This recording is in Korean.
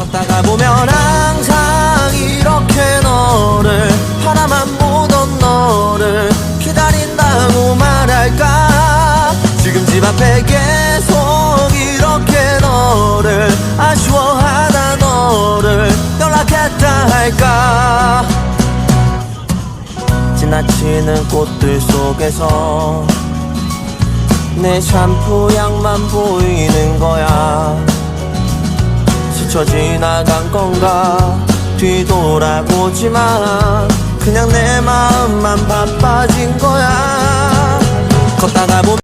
걷다가 보면 항상 이렇게 너를 바라만 보던 너를 기다린다고 말할까. 지금 집 앞에 계속 이렇게 너를 아쉬워하다 너를 연락했다 할까. 지나치는 꽃들 속에서 내 샴푸 향만 보이는 거야. 스쳐 지나간 건가 뒤돌아보지만 그냥 내 마음만 바빠진 거야. 걷다가 보면